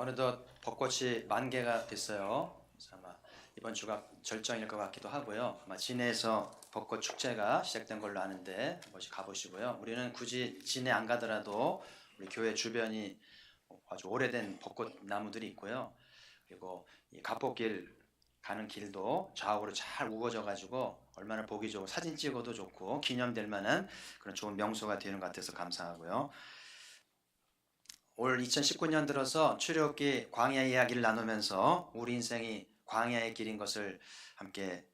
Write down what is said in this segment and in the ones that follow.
어느덧 벚꽃이 만개가 됐어요. 그래서 아마 이번 주가 절정일 것 같기도 하고요. 아마 진해에서 벚꽃 축제가 시작된 걸로 아는데 한번 가보시고요. 우리는 굳이 진해 안 가더라도 우리 교회 주변이 아주 오래된 벚꽃 나무들이 있고요. 그리고 이 갑복길 가는 길도 좌우로 잘 우거져 가지고 얼마나 보기 좋고 사진 찍어도 좋고 기념될 만한 그런 좋은 명소가 되는 것 같아서 감사하고요. 올 2019년 들어서 출애굽기 광야 이야기를 나누면서 우리 인생이 광야의 길인 것을 함께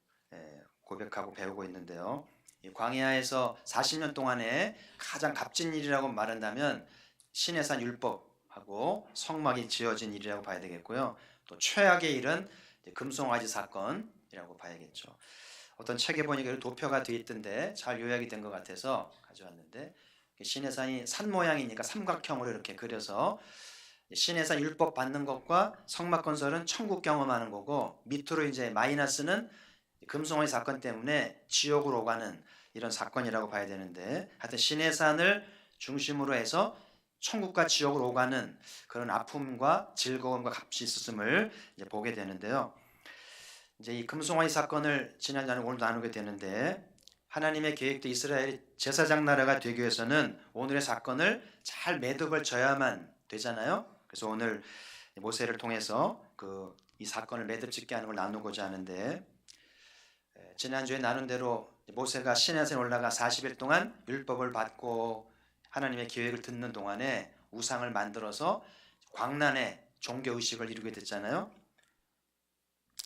고백하고 배우고 있는데요. 이 광야에서 40년 동안에 가장 값진 일이라고 말한다면 시내산 율법하고 성막이 지어진 일이라고 봐야 되겠고요. 또 최악의 일은 금송아지 사건이라고 봐야겠죠. 어떤 책에 보니까 도표가 되어 있던데 잘 요약이 된 것 같아서 가져왔는데, 시내산이 산 모양이니까 삼각형으로 이렇게 그려서 시내산 율법 받는 것과 성막 건설은 천국 경험하는 거고, 밑으로 이제 마이너스는 금송아지 사건 때문에 지옥으로 가는 이런 사건이라고 봐야 되는데, 하여튼 시내산을 중심으로 해서 천국과 지옥으로 오가는 그런 아픔과 즐거움과 값이 있었음을 이제 보게 되는데요. 이제 이 금송아지 사건을 지난 날에 오늘 나누게 되는데, 하나님의 계획도 이스라엘이 제사장 나라가 되기 위해서는 오늘의 사건을 잘 매듭을 져야만 되잖아요. 그래서 오늘 모세를 통해서 이 사건을 매듭 짓게 하는 걸 나누고자 하는데, 지난주에 나눈 대로 모세가 시내산에 올라가 40일 동안 율법을 받고 하나님의 계획을 듣는 동안에 우상을 만들어서 광란의 종교의식을 이루게 됐잖아요.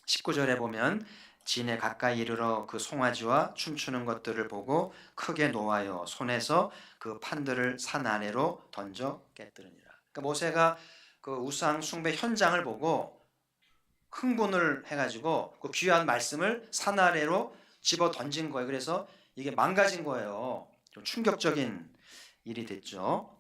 19절에 보면 진에 가까이 이르러 그 송아지와 춤추는 것들을 보고 크게 노하여 손에서 그 판들을 산 아래로 던져 깨뜨리니라. 그러니까 모세가 그 우상 숭배 현장을 보고 흥분을 해가지고 그 귀한 말씀을 산 아래로 집어 던진 거예요. 그래서 이게 망가진 거예요. 좀 충격적인 일이 됐죠.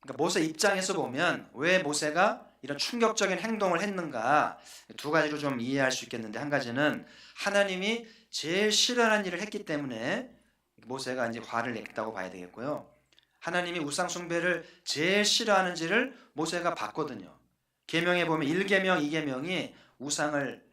그러니까 모세 입장에서 보면 왜 모세가 이런 충격적인 행동을 했는가, 두 가지로 좀 이해할 수 있겠는데, 한 가지는 하나님이 제일 싫어하는 일을 했기 때문에 모세가 이제 화를 냈다고 봐야 되겠고요. 하나님이 우상 숭배를 제일 싫어하는지를 모세가 봤거든요. 계명에 보면 1계명, 2계명이 우상을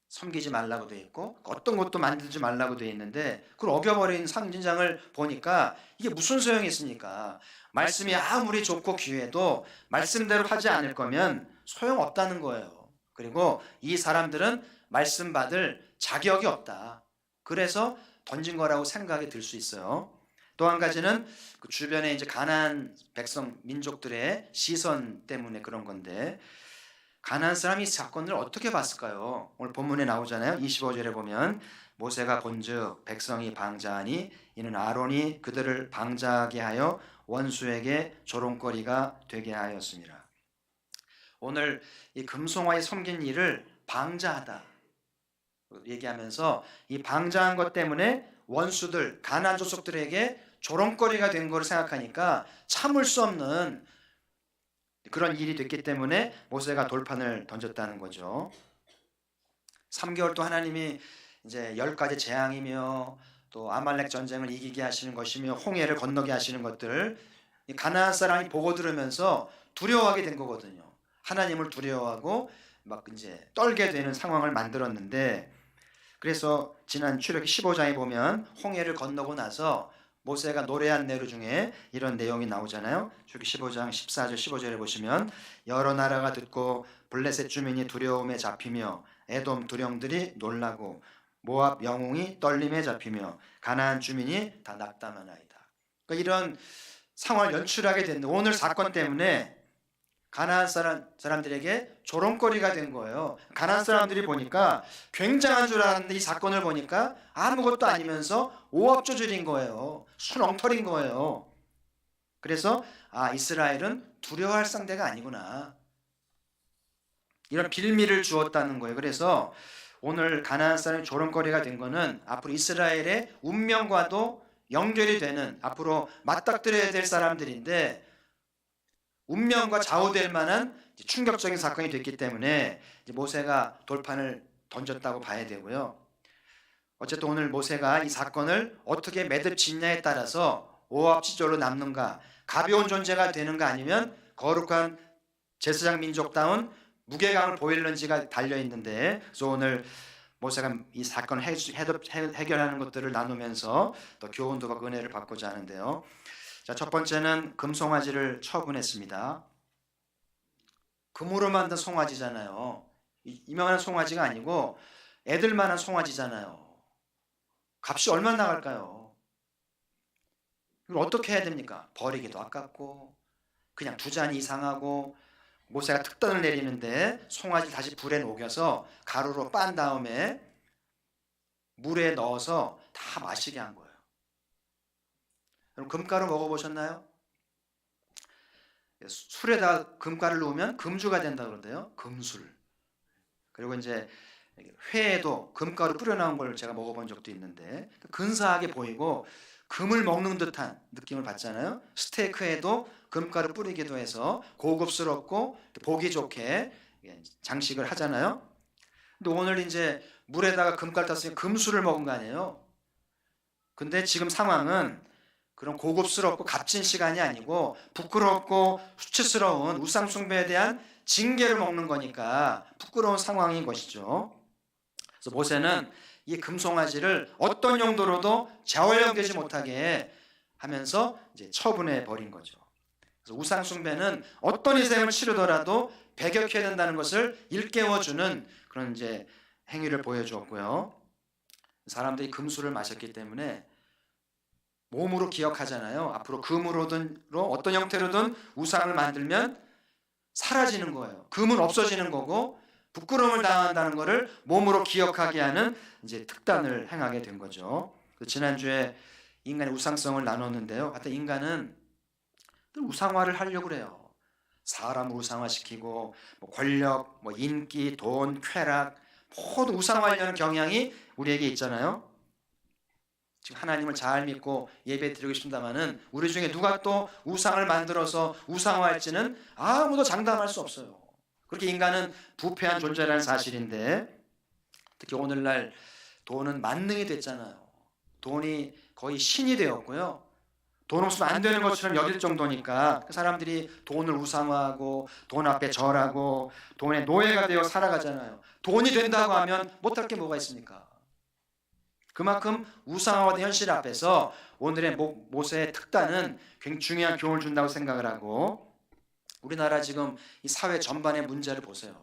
섬기지 말라고 되어 있고 어떤 것도 만들지 말라고 되어 있는데, 그걸 어겨버린 상징장을 보니까 이게 무슨 소용이 있습니까? 말씀이 아무리 좋고 귀해도 말씀대로 하지 않을 거면 소용없다는 거예요. 그리고 이 사람들은 말씀 받을 자격이 없다. 그래서 던진 거라고 생각이 들 수 있어요. 또 한 가지는 그 주변에 이제 가나안 백성 민족들의 시선 때문에 그런 건데, 가나안 사람이 이 사건을 어떻게 봤을까요? 오늘 본문에 나오잖아요. 25절에 보면 모세가 본즉 백성이 방자하니 이는 아론이 그들을 방자하게 하여 원수에게 조롱거리가 되게 하였습니다. 오늘 이 금송아지 섬긴 일을 방자하다 얘기하면서 이 방자한 것 때문에 원수들, 가나안 족속들에게 조롱거리가 된 걸 생각하니까 참을 수 없는 그런 일이 됐기 때문에 모세가 돌판을 던졌다는 거죠. 3개월 또 하나님이 이제 10가지 재앙이며 또 아말렉 전쟁을 이기게 하시는 것이며 홍해를 건너게 하시는 것들, 가나안 사람이 보고 들으면서 두려워하게 된 거거든요. 하나님을 두려워하고 막 이제 떨게 되는 상황을 만들었는데, 그래서 지난 출애굽기 15장에 보면 홍해를 건너고 나서 모세가 노래한 내용 중에 이런 내용이 나오잖아요. 출애굽기 15장 14절 15절에 보시면 여러 나라가 듣고 블레셋 주민이 두려움에 잡히며 에돔 두령들이 놀라고 모압 영웅이 떨림에 잡히며 가나안 주민이 다 낙담하나이다. 그러니까 이런 상황을 연출하게 됐는데, 오늘 사건 때문에 가나안 사람들에게 조롱거리가 된 거예요. 가나안 사람들이 보니까 굉장한 줄 알았는데 이 사건을 보니까 아무것도 아니면서 오합조절인 거예요. 순엉터리인 거예요. 그래서 이스라엘은 두려워할 상대가 아니구나, 이런 빌미를 주었다는 거예요. 그래서 오늘 가나안 사람이 조롱거리가 된 거는 앞으로 이스라엘의 운명과도 연결이 되는, 앞으로 맞닥뜨려야 될 사람들인데 운명과 좌우될 만한 충격적인 사건이 됐기 때문에 모세가 돌판을 던졌다고 봐야 되고요. 어쨌든 오늘 모세가 이 사건을 어떻게 매듭 짓냐에 따라서 오합지졸로 남는가, 가벼운 존재가 되는가 아니면 거룩한 제사장 민족다운 무게감을 보일는지가 달려 있는데, 그래서 오늘 모세가 이 사건을 해결하는 것들을 나누면서 또 교훈도 받고 은혜를 받고자 하는데요. 자, 첫 번째는 금송아지를 처분했습니다. 금으로 만든 송아지잖아요. 이만한 송아지가 아니고 애들만한 송아지잖아요. 값이 얼마나 나갈까요? 이걸 어떻게 해야 됩니까? 버리기도 아깝고 그냥 두자니 이상하고, 모세가 특단을 내리는데 송아지 다시 불에 녹여서 가루로 빤 다음에 물에 넣어서 다 마시게 한 거예요. 그럼 금가루 먹어보셨나요? 술에다 금가루를 넣으면 금주가 된다 그러는데요. 금술. 그리고 이제 회에도 금가루 뿌려 나온 걸 제가 먹어본 적도 있는데 근사하게 보이고 금을 먹는 듯한 느낌을 받잖아요. 스테이크에도 금가루 뿌리기도 해서 고급스럽고 보기 좋게 장식을 하잖아요. 근데 오늘 이제 물에다가 금가루 탔으니 금술을 먹은 거 아니에요. 근데 지금 상황은 그런 고급스럽고 값진 시간이 아니고 부끄럽고 수치스러운 우상 숭배에 대한 징계를 먹는 거니까 부끄러운 상황인 것이죠. 그래서 모세는 이 금송아지를 어떤 용도로도 재활용되지 못하게 하면서 이제 처분해 버린 거죠. 그래서 우상 숭배는 어떤 희생을 치르더라도 배격해야 된다는 것을 일깨워주는 그런 이제 행위를 보여주었고요. 사람들이 금술을 마셨기 때문에 몸으로 기억하잖아요. 앞으로 금으로든 어떤 형태로든 우상을 만들면 사라지는 거예요. 금은 없어지는 거고 부끄러움을 당한다는 것을 몸으로 기억하게 하는 이제 특단을 행하게 된 거죠. 지난주에 인간의 우상성을 나눴는데요. 하여튼 인간은 우상화를 하려고 그래요. 사람을 우상화시키고 권력, 인기, 돈, 쾌락 모두 우상화하려는 경향이 우리에게 있잖아요. 지금 하나님을 잘 믿고 예배 드리고 싶습니다만은 우리 중에 누가 또 우상을 만들어서 우상화할지는 아무도 장담할 수 없어요. 그렇게 인간은 부패한 존재라는 사실인데, 특히 오늘날 돈은 만능이 됐잖아요. 돈이 거의 신이 되었고요. 돈 없으면 안 되는 것처럼 여길 정도니까 사람들이 돈을 우상화하고 돈 앞에 절하고 돈의 노예가 되어 살아가잖아요. 돈이 된다고 하면 못할 게 뭐가 있습니까? 그만큼 우상화된 현실 앞에서 오늘의 모세의 특단은 굉장히 중요한 교훈을 준다고 생각을 하고, 우리나라 지금 이 사회 전반의 문제를 보세요.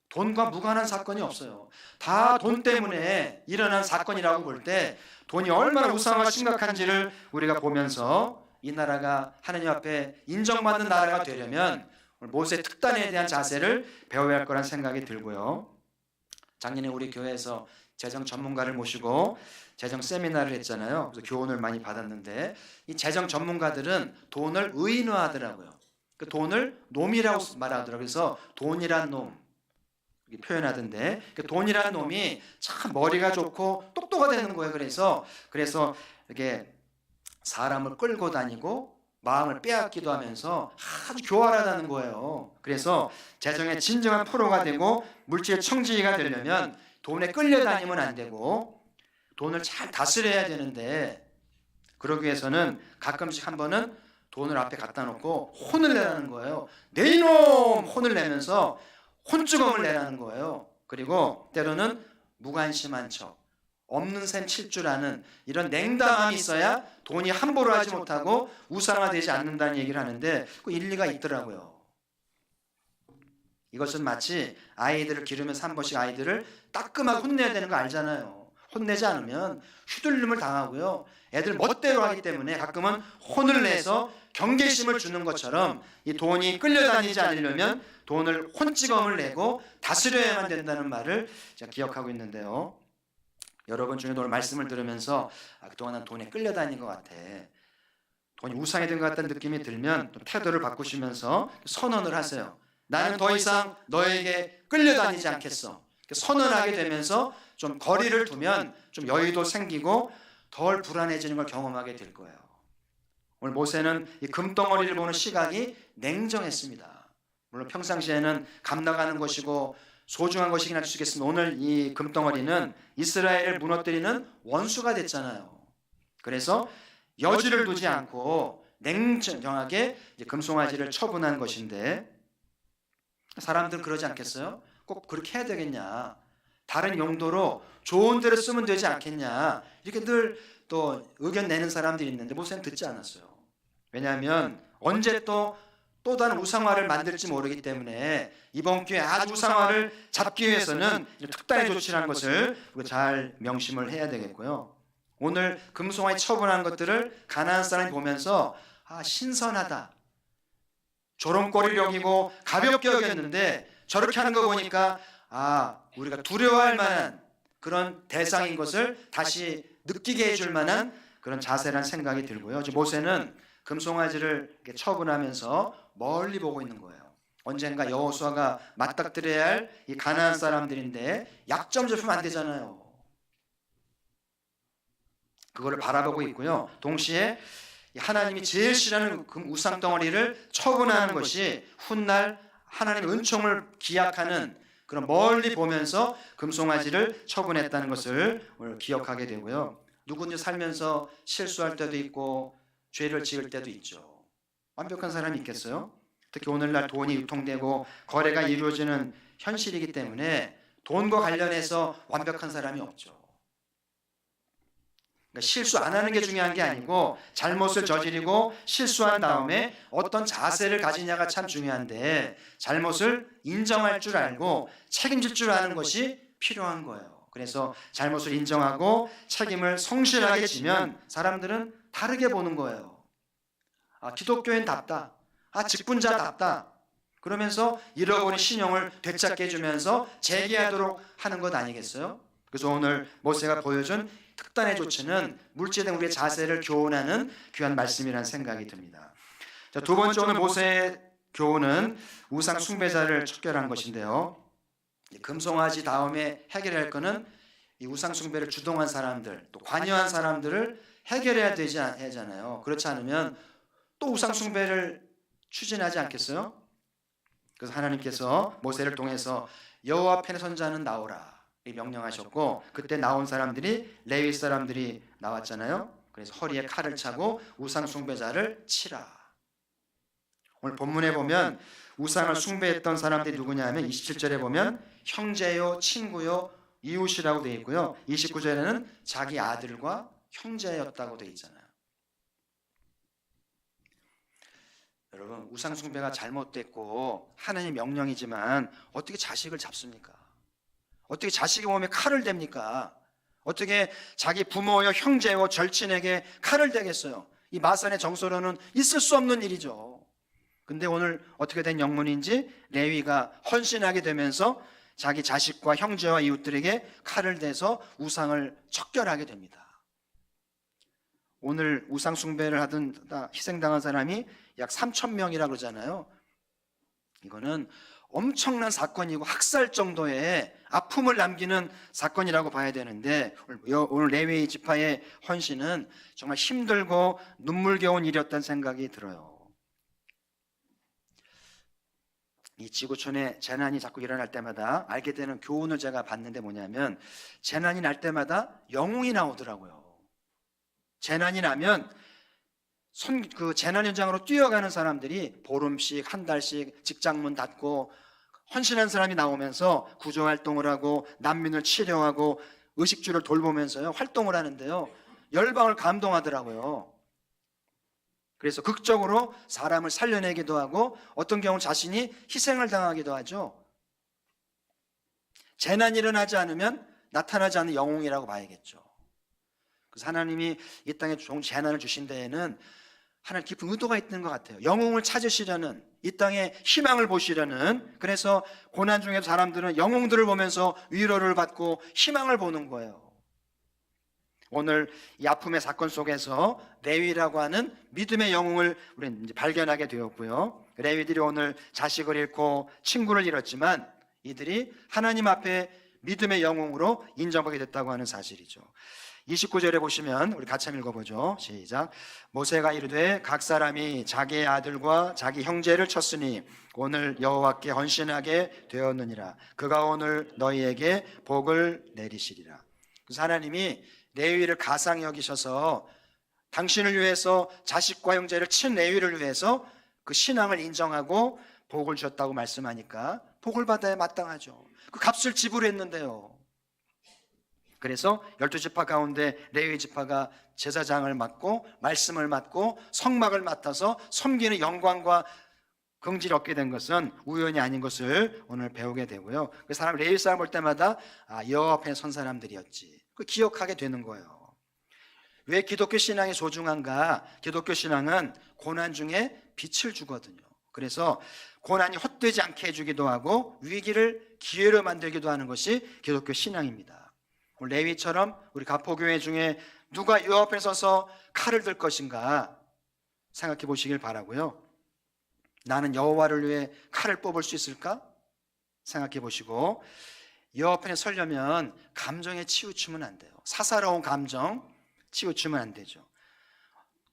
돈과 무관한 사건이 없어요. 다 돈 때문에 일어난 사건이라고 볼 때 돈이 얼마나 우상화가 심각한지를 우리가 보면서 이 나라가 하나님 앞에 인정받는 나라가 되려면 모세의 특단에 대한 자세를 배워야 할 거란 생각이 들고요. 작년에 우리 교회에서 재정 전문가를 모시고 재정 세미나를 했잖아요. 그래서 교훈을 많이 받았는데 이 재정 전문가들은 돈을 의인화하더라고요. 그 돈을 놈이라고 말하더라고요. 그래서 돈이란 놈 표현하던데, 그 돈이라는 놈이 참 머리가 좋고 똑똑하게 되는 거예요. 그래서 이렇게 사람을 끌고 다니고 마음을 빼앗기도 하면서 아주 교활하다는 거예요. 그래서 재정의 진정한 프로가 되고 물질의 청지기가 되려면 돈에 끌려다니면 안 되고 돈을 잘 다스려야 되는데, 그러기 위해서는 가끔씩 한 번은 돈을 앞에 갖다 놓고 혼을 내라는 거예요. 내 이놈! 혼을 내면서 혼주검을 내라는 거예요. 그리고 때로는 무관심한 척, 없는 셈 칠 줄 아는 이런 냉담함이 있어야 돈이 함부로 하지 못하고 우상화되지 않는다는 얘기를 하는데 그 일리가 있더라고요. 이것은 마치 아이들을 기르면서 한 번씩 아이들을 따끔하게 혼내야 되는 거 알잖아요. 혼내지 않으면 휘둘림을 당하고요. 애들 멋대로 하기 때문에 가끔은 혼을 내서 경계심을 주는 것처럼 이 돈이 끌려다니지 않으려면 돈을 혼찌검을 내고 다스려야만 된다는 말을 제가 기억하고 있는데요. 여러분 중에 오늘 말씀을 들으면서 그동안 난 돈에 끌려다닌 것 같아, 돈이 우상이 된 것 같다는 느낌이 들면 태도를 바꾸시면서 선언을 하세요. 나는 더 이상 너에게 끌려다니지 않겠어. 선언하게 되면서 좀 거리를 두면 좀 여유도 생기고 덜 불안해지는 걸 경험하게 될 거예요. 오늘 모세는 이 금덩어리를 보는 시각이 냉정했습니다. 물론 평상시에는 감나가는 것이고 소중한 것이긴 할 수 있겠으나 오늘 이 금덩어리는 이스라엘을 무너뜨리는 원수가 됐잖아요. 그래서 여지를 두지 않고 냉정하게 이제 금송아지를 처분한 것인데, 사람들은 그러지 않겠어요? 꼭 그렇게 해야 되겠냐? 다른 용도로 좋은 데로 쓰면 되지 않겠냐? 이렇게 늘 또 의견 내는 사람들이 있는데 모세는 듣지 않았어요. 왜냐하면 언제 또 다른 우상화를 만들지 모르기 때문에 이번 기회에 아주 우상화를 잡기 위해서는 특단의 조치라는 것을 우리가 잘 명심을 해야 되겠고요. 오늘 금송아지 처분한 것들을 가나안 사람이 보면서 신선하다, 조롱거리를 여기고 가볍게 여겼는데 저렇게 하는 거 보니까 우리가 두려워할 만한 그런 대상인 것을 다시 느끼게 해줄 만한 그런 자세란 생각이 들고요. 모세는 금송아지를 이렇게 처분하면서 멀리 보고 있는 거예요. 언젠가 여호수아가 맞닥뜨려야 할 이 가나안 사람들인데 약점 잡히면 안 되잖아요. 그거를 바라보고 있고요. 동시에 하나님이 제일 싫어하는 우상 덩어리를 처분하는 것이 훗날 하나님의 은총을 기약하는 그런 멀리 보면서 금송아지를 처분했다는 것을 오늘 기억하게 되고요. 누구든지 살면서 실수할 때도 있고 죄를 지을 때도 있죠. 완벽한 사람이 있겠어요? 특히 오늘날 돈이 유통되고 거래가 이루어지는 현실이기 때문에 돈과 관련해서 완벽한 사람이 없죠. 그러니까 실수 안 하는 게 중요한 게 아니고 잘못을 저지르고 실수한 다음에 어떤 자세를 가지냐가 참 중요한데, 잘못을 인정할 줄 알고 책임질 줄 아는 것이 필요한 거예요. 그래서 잘못을 인정하고 책임을 성실하게 지면 사람들은 다르게 보는 거예요. 기독교인답다, 직분자답다, 그러면서 잃어버린 신용을 되찾게 해주면서 재개하도록 하는 것 아니겠어요? 그래서 오늘 모세가 보여준 특단의 조치는 물질된 우리의 자세를 교훈하는 귀한 말씀이라는 생각이 듭니다. 두 번째, 오늘 모세의 교훈은 우상 숭배자를 척결한 것인데요. 금송아지 다음에 해결할 것은 이 우상 숭배를 주동한 사람들, 또 관여한 사람들을 해결해야 되잖아요. 그렇지 않으면 또 우상 숭배를 추진하지 않겠어요? 그래서 하나님께서 모세를 통해서 여호와 앞에 선 자는 나오라 명령하셨고, 그때 나온 사람들이 레위 사람들이 나왔잖아요. 그래서 허리에 칼을 차고 우상 숭배자를 치라. 오늘 본문에 보면 우상을 숭배했던 사람들이 누구냐 하면 27절에 보면 형제요, 친구요, 이웃이라고 되어 있고요. 29절에는 자기 아들과 형제였다고 되어 있잖아요. 여러분, 우상 숭배가 잘못됐고 하나님의 명령이지만 어떻게 자식을 잡습니까? 어떻게 자식의 몸에 칼을 댑니까? 어떻게 자기 부모여 형제와 절친에게 칼을 대겠어요? 이 마산의 정서로는 있을 수 없는 일이죠. 근데 오늘 어떻게 된 영문인지 레위가 헌신하게 되면서 자기 자식과 형제와 이웃들에게 칼을 대서 우상을 척결하게 됩니다. 오늘 우상 숭배를 하던 희생당한 사람이 약 3,000명이라고 그러잖아요. 이거는 엄청난 사건이고 학살 정도의 아픔을 남기는 사건이라고 봐야 되는데, 오늘 레위 지파의 헌신은 정말 힘들고 눈물겨운 일이었다는 생각이 들어요. 이 지구촌에 재난이 자꾸 일어날 때마다 알게 되는 교훈을 제가 봤는데 뭐냐면, 재난이 날 때마다 영웅이 나오더라고요. 재난이 나면 그 재난 현장으로 뛰어가는 사람들이 보름씩, 한 달씩 직장문 닫고 헌신한 사람이 나오면서 구조활동을 하고 난민을 치료하고 의식주를 돌보면서요 활동을 하는데요, 열방을 감동하더라고요. 그래서 극적으로 사람을 살려내기도 하고 어떤 경우는 자신이 희생을 당하기도 하죠. 재난이 일어나지 않으면 나타나지 않는 영웅이라고 봐야겠죠. 그래서 하나님이 이 땅에 좋은 재난을 주신 데에는 하나님 깊은 의도가 있는 것 같아요. 영웅을 찾으시려는, 이 땅에 희망을 보시려는. 그래서 고난 중에 사람들은 영웅들을 보면서 위로를 받고 희망을 보는 거예요. 오늘 이 아픔의 사건 속에서 레위라고 하는 믿음의 영웅을 우리는 이제 발견하게 되었고요. 레위들이 오늘 자식을 잃고 친구를 잃었지만 이들이 하나님 앞에 믿음의 영웅으로 인정하게 됐다고 하는 사실이죠. 29절에 보시면 우리 같이 한번 읽어보죠. 시작. 모세가 이르되 각 사람이 자기의 아들과 자기 형제를 쳤으니 오늘 여호와께 헌신하게 되었느니라. 그가 오늘 너희에게 복을 내리시리라. 그래서 하나님이 레위를 가상히 여기셔서 당신을 위해서 자식과 형제를 친 레위를 위해서 그 신앙을 인정하고 복을 주었다고 말씀하니까 복을 받아야 마땅하죠. 그 값을 지불했는데요. 그래서 12지파 가운데 레위 지파가 제사장을 맡고 말씀을 맡고 성막을 맡아서 섬기는 영광과 긍지를 얻게 된 것은 우연이 아닌 것을 오늘 배우게 되고요. 그 사람 레위 사람 볼 때마다 여호와 앞에 선 사람들이었지. 그 기억하게 되는 거예요. 왜 기독교 신앙이 소중한가? 기독교 신앙은 고난 중에 빛을 주거든요. 그래서 고난이 헛되지 않게 해주기도 하고 위기를 기회로 만들기도 하는 것이 기독교 신앙입니다. 레위처럼 우리 가포교회 중에 누가 여호와 앞에 서서 칼을 들 것인가 생각해 보시길 바라고요. 나는 여호와를 위해 칼을 뽑을 수 있을까? 생각해 보시고 여호와 앞에 서려면 감정에 치우치면 안 돼요. 사사로운 감정 치우치면 안 되죠.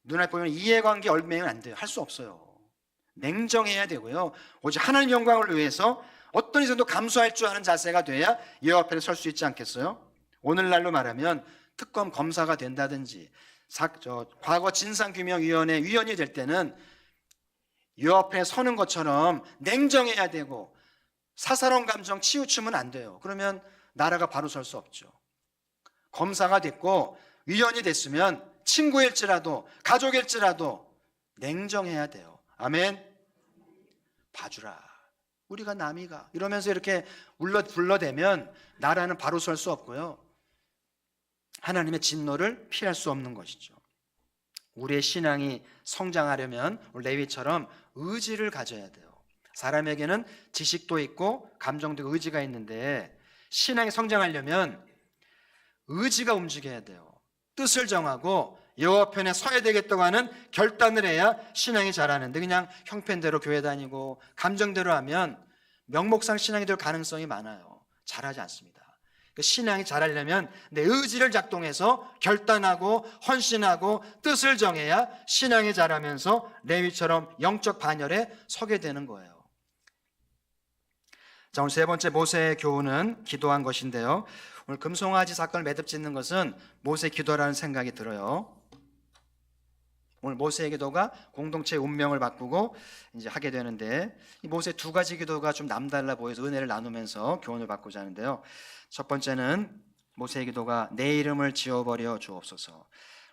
눈에 보이는 이해관계 얽매이면 안 돼요. 할 수 없어요. 냉정해야 되고요. 오직 하나님 영광을 위해서 어떤 이성도 감수할 줄 아는 자세가 돼야 여호와 앞에 설 수 있지 않겠어요? 오늘날로 말하면 특검 검사가 된다든지 과거 진상규명위원회 위원이 될 때는 여호와 앞에 서는 것처럼 냉정해야 되고 사사로운 감정 치우치면 안 돼요. 그러면 나라가 바로 설 수 없죠. 검사가 됐고 위원이 됐으면 친구일지라도 가족일지라도 냉정해야 돼요. 아멘. 봐주라. 우리가 남이가 이러면서 이렇게 불러대면 나라는 바로 설 수 없고요. 하나님의 진노를 피할 수 없는 것이죠. 우리의 신앙이 성장하려면 레위처럼 의지를 가져야 돼요. 사람에게는 지식도 있고 감정도 의지가 있는데 신앙이 성장하려면 의지가 움직여야 돼요. 뜻을 정하고 여호와 편에 서야 되겠다고 하는 결단을 해야 신앙이 자라는데 그냥 형편대로 교회 다니고 감정대로 하면 명목상 신앙이 될 가능성이 많아요. 자라지 않습니다. 신앙이 자라려면 내 의지를 작동해서 결단하고 헌신하고 뜻을 정해야 신앙이 자라면서 레위처럼 영적 반열에 서게 되는 거예요. 자, 오늘 세 번째 모세의 교훈은 기도한 것인데요. 오늘 금송아지 사건을 매듭짓는 것은 모세 기도라는 생각이 들어요. 오늘 모세의 기도가 공동체의 운명을 바꾸고 이제 하게 되는데 이 모세 두 가지 기도가 좀 남달라 보여서 은혜를 나누면서 교훈을 받고자 하는데요. 첫 번째는 모세의 기도가 내 이름을 지워버려 주옵소서.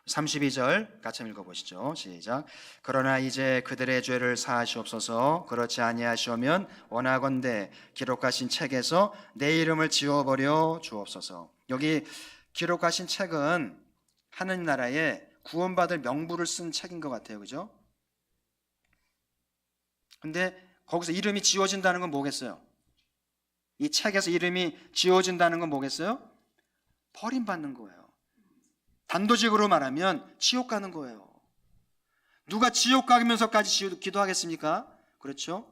32절 같이 한번 읽어보시죠. 시작. 그러나 이제 그들의 죄를 사하시옵소서. 그렇지 아니하시오면 원하건대 기록하신 책에서 내 이름을 지워버려 주옵소서. 여기 기록하신 책은 하느님 나라에 구원받을 명부를 쓴 책인 것 같아요. 그죠? 근데 거기서 이름이 지워진다는 건 뭐겠어요? 이 책에서 이름이 지워진다는 건 뭐겠어요? 버림받는 거예요. 단도직으로 말하면 지옥 가는 거예요. 누가 지옥 가면서까지 기도하겠습니까? 그렇죠?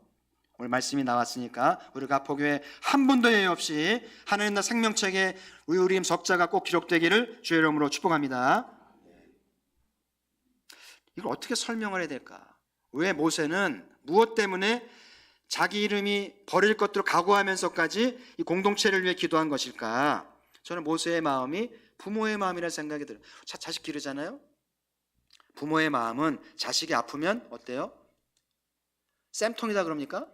오늘 말씀이 나왔으니까 우리 가포교회 한 분도 예외 없이 하나님 나라 생명책에 우리 이름 석자가 꼭 기록되기를 주의 이름으로 축복합니다. 이걸 어떻게 설명을 해야 될까? 왜 모세는 무엇 때문에 자기 이름이 버릴 것들을 각오하면서까지 이 공동체를 위해 기도한 것일까? 저는 모세의 마음이 부모의 마음이라는 생각이 들어요. 자식 기르잖아요. 부모의 마음은 자식이 아프면 어때요? 쌤통이다 그럽니까?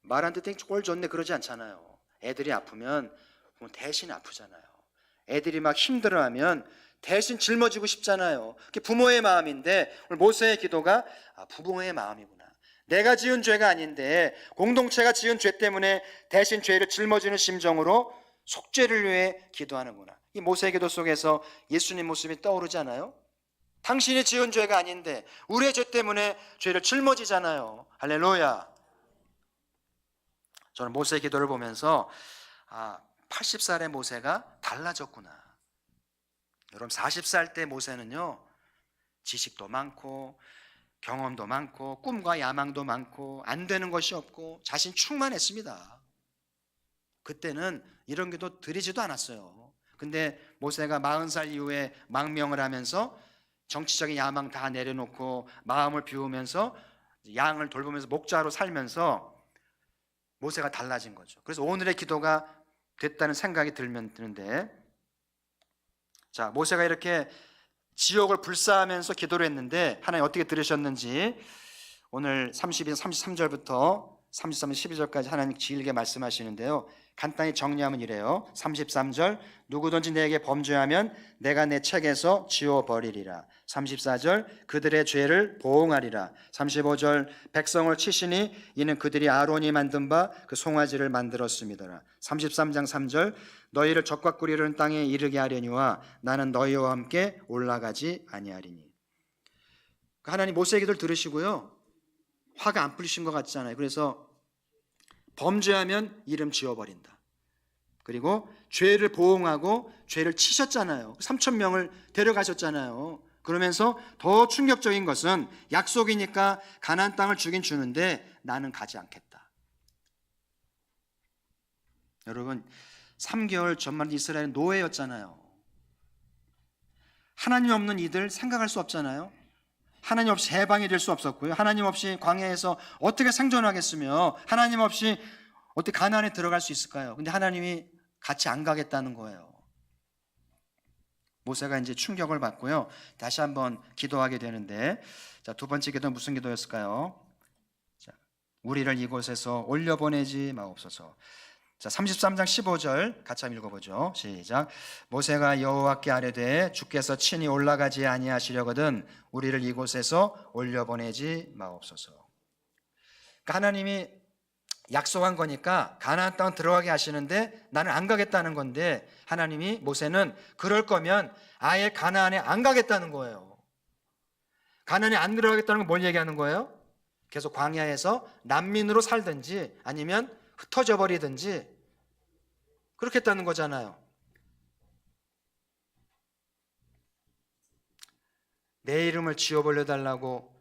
말 안 듣더니 꼴 좋네 그러지 않잖아요. 애들이 아프면 대신 아프잖아요. 애들이 막 힘들어하면 대신 짊어지고 싶잖아요. 그게 부모의 마음인데 오늘 모세의 기도가 부모의 마음이구나. 내가 지은 죄가 아닌데 공동체가 지은 죄 때문에 대신 죄를 짊어지는 심정으로 속죄를 위해 기도하는구나. 이 모세의 기도 속에서 예수님 모습이 떠오르지 않아요? 당신이 지은 죄가 아닌데 우리의 죄 때문에 죄를 짊어지잖아요. 할렐루야. 저는 모세의 기도를 보면서 80살의 모세가 달라졌구나. 여러분 40살 때 모세는요 지식도 많고 경험도 많고 꿈과 야망도 많고 안 되는 것이 없고 자신 충만했습니다. 그때는 이런 기도 드리지도 않았어요. 근데 모세가 40살 이후에 망명을 하면서 정치적인 야망 다 내려놓고 마음을 비우면서 양을 돌보면서 목자로 살면서 모세가 달라진 거죠. 그래서 오늘의 기도가 됐다는 생각이 드는데 자, 모세가 이렇게 지옥을 불사하면서 기도를 했는데 하나님 어떻게 들으셨는지 오늘 32, 33절부터 33, 12절까지 하나님 길게 말씀하시는데요. 간단히 정리하면 이래요. 33절, 누구든지 내게 범죄하면 내가 내 책에서 지워버리리라. 34절, 그들의 죄를 보응하리라. 35절, 백성을 치시니 이는 그들이 아론이 만든 바 그 송아지를 만들었습니다. 33장 3절, 너희를 적과 꿀이르는 땅에 이르게 하려니와 나는 너희와 함께 올라가지 아니하리니. 하나님 모세의 기도를 들으시고요, 화가 안 풀리신 것 같잖아요. 그래서 범죄하면 이름 지워버린다. 그리고 죄를 보응하고 죄를 치셨잖아요. 3,000명을 데려가셨잖아요. 그러면서 더 충격적인 것은 약속이니까 가나안 땅을 주긴 주는데 나는 가지 않겠다. 여러분, 3개월 전만 이스라엘은 노예였잖아요. 하나님 없는 이들 생각할 수 없잖아요. 하나님 없이 해방이 될 수 없었고요. 하나님 없이 광야에서 어떻게 생존하겠으며 하나님 없이 어떻게 가나안에 들어갈 수 있을까요? 근데 하나님이 같이 안 가겠다는 거예요. 모세가 이제 충격을 받고요, 다시 한번 기도하게 되는데, 자, 두 번째 기도는 무슨 기도였을까요? 자, 우리를 이곳에서 올려보내지 마옵소서. 자, 33장 15절 같이 한번 읽어보죠. 시작. 모세가 여호와께 아뢰되 주께서 친히 올라가지 아니하시려거든 우리를 이곳에서 올려보내지 마옵소서. 그러니까 하나님이 약속한 거니까 가나안 땅 들어가게 하시는데 나는 안 가겠다는 건데, 하나님이 모세는 그럴 거면 아예 가나안에 안 가겠다는 거예요. 가나안에 안 들어가겠다는 건 뭘 얘기하는 거예요? 계속 광야에서 난민으로 살든지 아니면 흩어져 버리든지 그렇게 했다는 거잖아요. 내 이름을 지워버려 달라고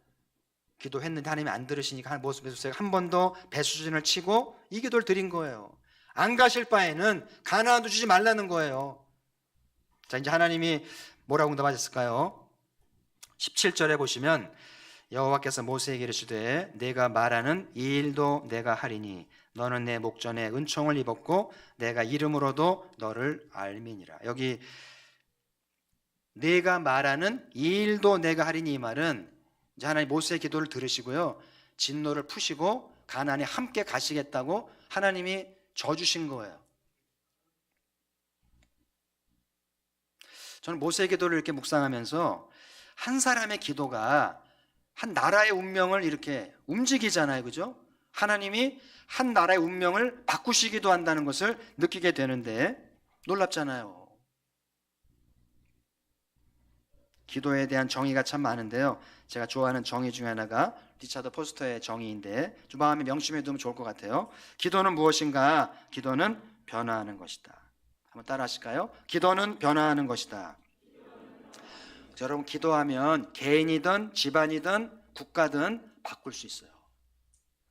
기도했는데 하나님이 안 들으시니까 모세가 한 번 더 배수진을 치고 이 기도를 드린 거예요. 안 가실 바에는 가나안도 주지 말라는 거예요. 자, 이제 하나님이 뭐라고 응답하셨을까요? 17절에 보시면 여호와께서 모세에게 이르시되 내가 말하는 이 일도 내가 하리니 너는 내 목전에 은총을 입었고 내가 이름으로도 너를 알미니라. 여기 내가 말하는 이 일도 내가 하리니, 이 말은 이제 하나님 모세의 기도를 들으시고요, 진노를 푸시고 가나안에 함께 가시겠다고 하나님이 져주신 거예요. 저는 모세의 기도를 이렇게 묵상하면서 한 사람의 기도가 한 나라의 운명을 이렇게 움직이잖아요. 그죠? 하나님이 한 나라의 운명을 바꾸시기도 한다는 것을 느끼게 되는데 놀랍잖아요. 기도에 대한 정의가 참 많은데요, 제가 좋아하는 정의 중에 하나가 리차드 포스터의 정의인데 좀 마음에 명심해 두면 좋을 것 같아요. 기도는 무엇인가? 기도는 변화하는 것이다. 한번 따라 하실까요? 기도는 변화하는 것이다. 여러분, 기도하면 개인이든 집안이든 국가든 바꿀 수 있어요.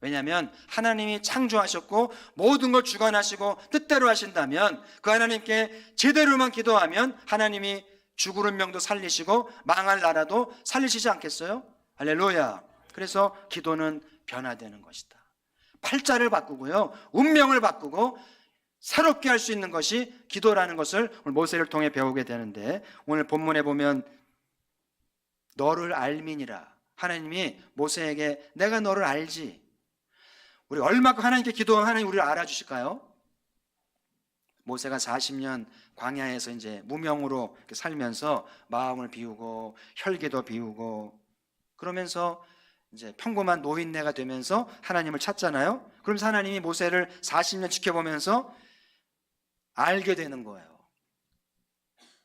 왜냐하면 하나님이 창조하셨고 모든 걸 주관하시고 뜻대로 하신다면 그 하나님께 제대로만 기도하면 하나님이 죽을 운명도 살리시고 망할 나라도 살리시지 않겠어요? 할렐루야. 그래서 기도는 변화되는 것이다. 팔자를 바꾸고요, 운명을 바꾸고 새롭게 할 수 있는 것이 기도라는 것을 오늘 모세를 통해 배우게 되는데, 오늘 본문에 보면 너를 알미니라, 하나님이 모세에게 내가 너를 알지. 우리 얼마큼 하나님께 기도하면 하나님 우리를 알아주실까요? 모세가 40년 광야에서 이제 무명으로 살면서 마음을 비우고 혈기도 비우고 그러면서 이제 평범한 노인네가 되면서 하나님을 찾잖아요. 그러면서 하나님이 모세를 40년 지켜보면서 알게 되는 거예요.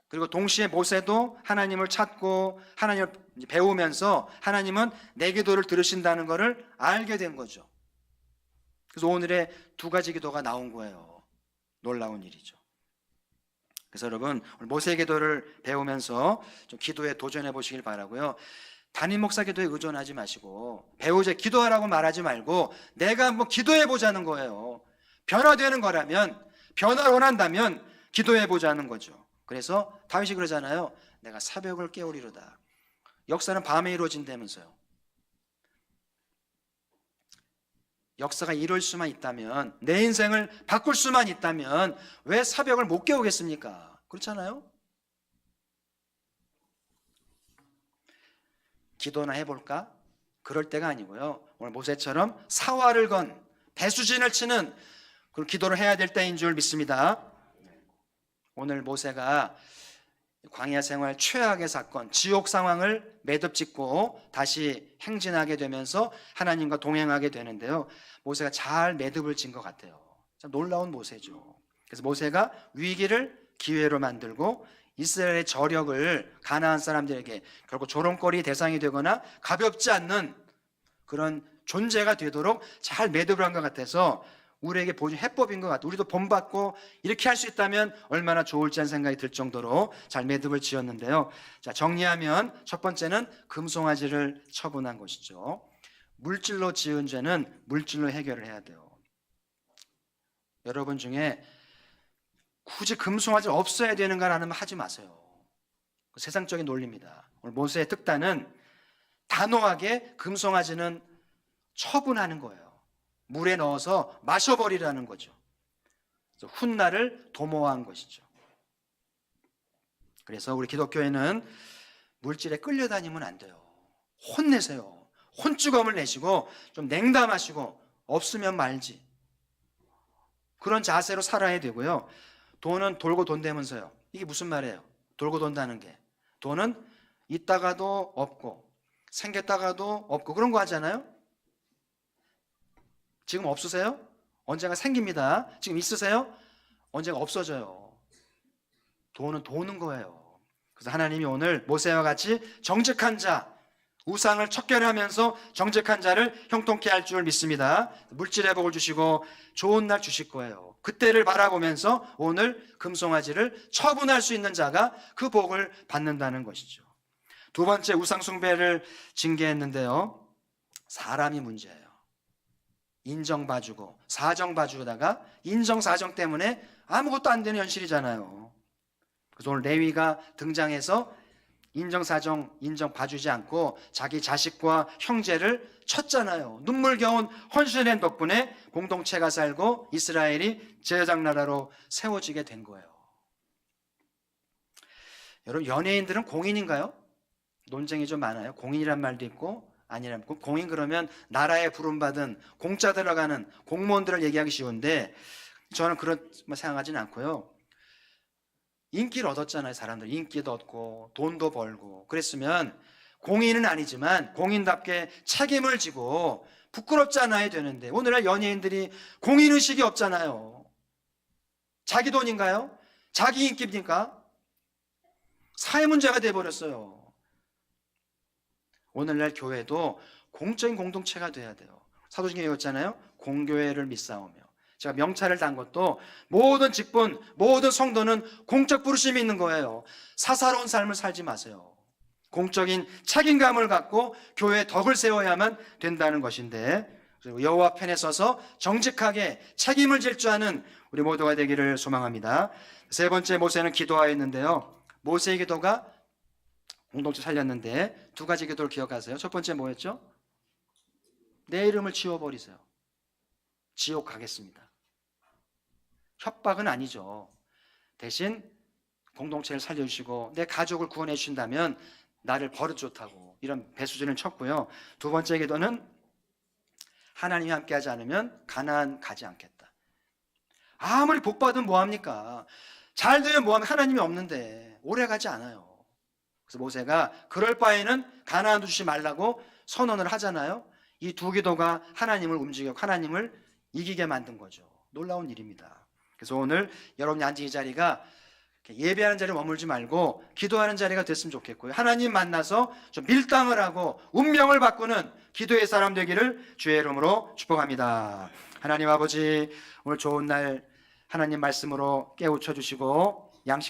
그리고 동시에 모세도 하나님을 찾고 하나님을 배우면서 하나님은 내 기도를 들으신다는 것을 알게 된 거죠. 그래서 오늘의 두 가지 기도가 나온 거예요. 놀라운 일이죠. 그래서 여러분, 오늘 모세 기도를 배우면서 좀 기도에 도전해 보시길 바라고요. 담임 목사 기도에 의존하지 마시고 배우자 기도하라고 말하지 말고 내가 한번 기도해 보자는 거예요. 변화되는 거라면, 변화를 원한다면 기도해 보자는 거죠. 그래서 다윗이 그러잖아요. 내가 새벽을 깨우리로다. 역사는 밤에 이루어진다면서요. 역사가 이룰 수만 있다면, 내 인생을 바꿀 수만 있다면 왜 새벽을 못 깨우겠습니까? 그렇잖아요. 기도나 해볼까? 그럴 때가 아니고요. 오늘 모세처럼 사활을 건 배수진을 치는 그런 기도를 해야 될 때인 줄 믿습니다. 오늘 모세가 광야 생활 최악의 사건, 지옥 상황을 매듭짓고 다시 행진하게 되면서 하나님과 동행하게 되는데요. 모세가 잘 매듭을 진 것 같아요. 참 놀라운 모세죠. 그래서 모세가 위기를 기회로 만들고 이스라엘의 저력을 가나안 사람들에게 결국 조롱거리 대상이 되거나 가볍지 않는 그런 존재가 되도록 잘 매듭을 한 것 같아서 우리에게 보여준 해법인 것 같아요. 우리도 본받고 이렇게 할 수 있다면 얼마나 좋을지 하는 생각이 들 정도로 잘 매듭을 지었는데요. 자, 정리하면 첫 번째는 금송아지를 처분한 것이죠. 물질로 지은 죄는 물질로 해결을 해야 돼요. 여러분 중에 굳이 금송아지 없어야 되는가라는 말 하지 마세요. 세상적인 논리입니다. 오늘 모세의 특단은 단호하게 금송아지는 처분하는 거예요. 물에 넣어서 마셔버리라는 거죠. 훗날을 도모한 것이죠. 그래서 우리 기독교에는 물질에 끌려다니면 안 돼요. 혼내세요. 혼주검을 내시고 좀 냉담하시고 없으면 말지. 그런 자세로 살아야 되고요. 돈은 돌고 돈다면서요. 이게 무슨 말이에요? 돌고 돈다는 게. 돈은 있다가도 없고 생겼다가도 없고 그런 거 하잖아요. 지금 없으세요? 언젠가 생깁니다. 지금 있으세요? 언젠가 없어져요. 돈은 도는 거예요. 그래서 하나님이 오늘 모세와 같이 정직한 자, 우상을 척결하면서 정직한 자를 형통케 할 줄 믿습니다. 물질의 복을 주시고 좋은 날 주실 거예요. 그때를 바라보면서 오늘 금송아지를 처분할 수 있는 자가 그 복을 받는다는 것이죠. 두 번째, 우상 숭배를 징계했는데요. 사람이 문제예요. 인정 봐주고 사정 봐주다가 인정 사정 때문에 아무것도 안 되는 현실이잖아요. 그래서 오늘 레위가 등장해서 인정 사정 인정 봐주지 않고 자기 자식과 형제를 쳤잖아요. 눈물겨운 헌신의 덕분에 공동체가 살고 이스라엘이 제사장 나라로 세워지게 된 거예요. 여러분, 연예인들은 공인인가요? 논쟁이 좀 많아요. 공인이란 말도 있고 아니라면 공인 그러면 나라에 부름받은 공짜 들어가는 공무원들을 얘기하기 쉬운데 저는 그런 생각하지는 않고요. 인기를 얻었잖아요. 사람들 인기도 얻고 돈도 벌고 그랬으면 공인은 아니지만 공인답게 책임을 지고 부끄럽지 않아야 되는데 오늘날 연예인들이 공인의식이 없잖아요. 자기 돈인가요? 자기 인기입니까? 사회 문제가 돼버렸어요. 오늘날 교회도 공적인 공동체가 돼야 돼요. 사도행전에 외웠잖아요. 공교회를 믿사오며. 제가 명찰을 단 것도 모든 직분, 모든 성도는 공적 부르심이 있는 거예요. 사사로운 삶을 살지 마세요. 공적인 책임감을 갖고 교회의 덕을 세워야만 된다는 것인데 여호와 편에 서서 정직하게 책임을 질 줄 아는 우리 모두가 되기를 소망합니다. 세 번째, 모세는 기도하였는데요. 모세의 기도가 공동체 살렸는데 두 가지 기도를 기억하세요. 첫 번째 뭐였죠? 내 이름을 지워버리세요. 지옥 가겠습니다. 협박은 아니죠. 대신 공동체를 살려주시고 내 가족을 구원해 주신다면 나를 버릇 좋다고 이런 배수진을 쳤고요. 두 번째 기도는 하나님이 함께하지 않으면 가나안 가지 않겠다. 아무리 복 받으면 뭐합니까? 잘 되면 뭐하면 하나님이 없는데 오래 가지 않아요. 그래서 모세가 그럴 바에는 가나안도 주지 말라고 선언을 하잖아요. 이 두 기도가 하나님을 움직이고 하나님을 이기게 만든 거죠. 놀라운 일입니다. 그래서 오늘 여러분이 앉은 이 자리가 예배하는 자리에 머물지 말고 기도하는 자리가 됐으면 좋겠고요. 하나님 만나서 좀 밀당을 하고 운명을 바꾸는 기도의 사람 되기를 주의 이름으로 축복합니다. 하나님 아버지, 오늘 좋은 날 하나님 말씀으로 깨우쳐 주시고 양식